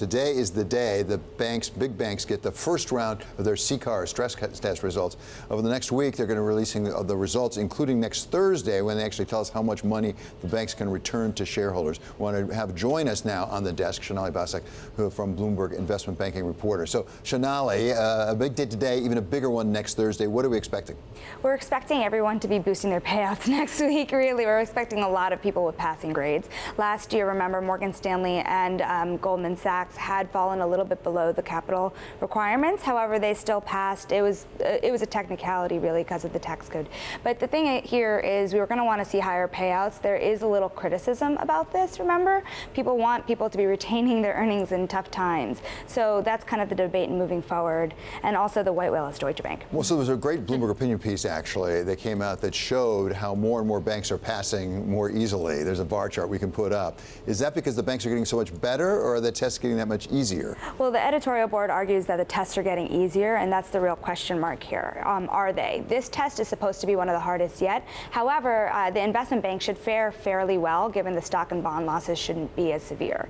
Today is the day the banks, big banks, get the first round of their CCAR stress test results. Over the next week, they're going to be releasing the results, including next Thursday, when they actually tell us how much money the banks can return to shareholders. We want to have join us now on the desk, Sonali Basak, who from Bloomberg Investment Banking reporter. So, Sonali, a big day today, even a bigger one next Thursday. What are we expecting? We're expecting everyone to be boosting their payouts next week, really. We're expecting a lot of people with passing grades. Last year, remember, Morgan Stanley and Goldman Sachs had fallen a little bit below the capital requirements. However, they still passed. It was a technicality, really, because of the tax code. But the thing here is we were going to want to see higher payouts. There is a little criticism about this, remember? People want people to be retaining their earnings in tough times. So that's kind of the debate moving forward. And also the white whale is Deutsche Bank. Well, so there was a great Bloomberg opinion piece, actually, that came out that showed how more and more banks are passing more easily. There's a bar chart we can put up. Is that because the banks are getting so much better, or are the tests getting that much easier? Well, the editorial board argues that the tests are getting easier, and that's the real question mark here. Are they? This test is supposed to be one of the hardest yet. However, the investment bank should fare fairly well, given the stock and bond losses shouldn't be as severe.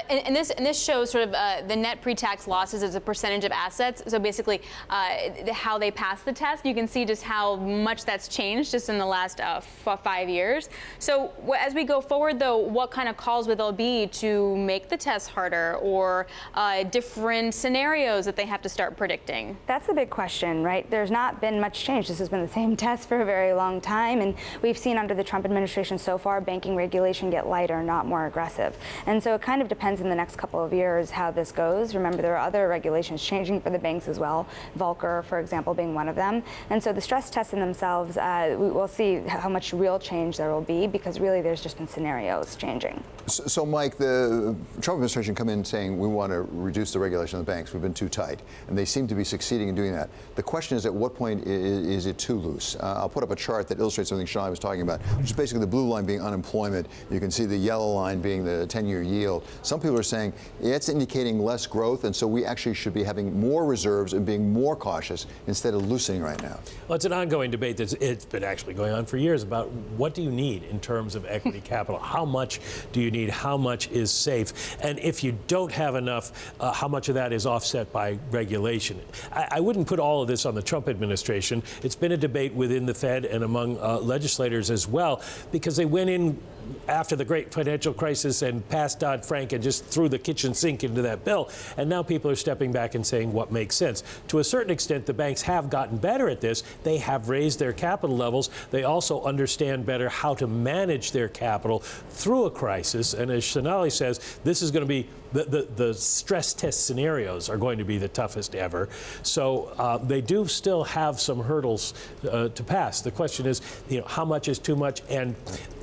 And this shows sort of the net pre-tax losses as a percentage of assets. So basically, how they pass the test. You can see just how much that's changed just in the last 5 years. So as we go forward, though, what kind of calls would there be to make the test harder, or different scenarios that they have to start predicting? That's the big question, right? There's not been much change. This has been the same test for a very long time, and we've seen under the Trump administration so far banking regulation get lighter, not more aggressive. And so it kind of depends in the next couple of years how this goes. Remember, there are other regulations changing for the banks as well, Volcker, for example, being one of them. And so the stress tests in themselves, we'll see how much real change there will be, because really there's just been scenarios changing. So Mike, the Trump administration come in saying we want to reduce the regulation of the banks. We've been too tight, and they seem to be succeeding in doing that. The question is, at what point is it too loose? I'll put up a chart that illustrates something Sonali was talking about, which is basically the blue line being unemployment. You can see the yellow line being the 10-year yield. Some people are saying it's indicating less growth, and so we actually should be having more reserves and being more cautious instead of loosening right now. Well, it's an ongoing debate it's been actually going on for years about what do you need in terms of equity capital? How much do you need? How much is safe? And if you don't have enough, how much of that is offset by regulation? I wouldn't put all of this on the Trump administration. It's been a debate within the Fed and among legislators as well, because they went in after the great financial crisis and passed Dodd-Frank and just threw the kitchen sink into that bill. And now people are stepping back and saying what makes sense. To a certain extent, the banks have gotten better at this. They have raised their capital levels. They also understand better how to manage their capital through a crisis. And as Sonali says, this is going to be the stress test scenarios are going to be the toughest ever. So they do still have some hurdles to pass. The question is, how much is too much, and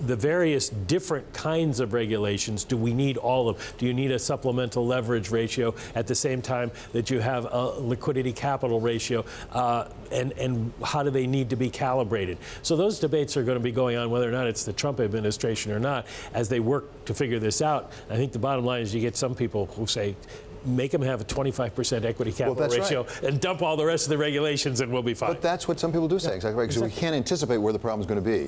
the various different kinds of regulations. Do we need all of them? Do you need a supplemental leverage ratio at the same time that you have a liquidity capital ratio? And how do they need to be calibrated? So those debates are going to be going on, whether or not it's the Trump administration or not, as they work to figure this out. I think the bottom line is you get some people who say, make them have a 25% equity capital ratio, right, and dump all the rest of the regulations and we'll be fine. But that's what some people do say, exactly right, because we can't anticipate where the problem is going to be.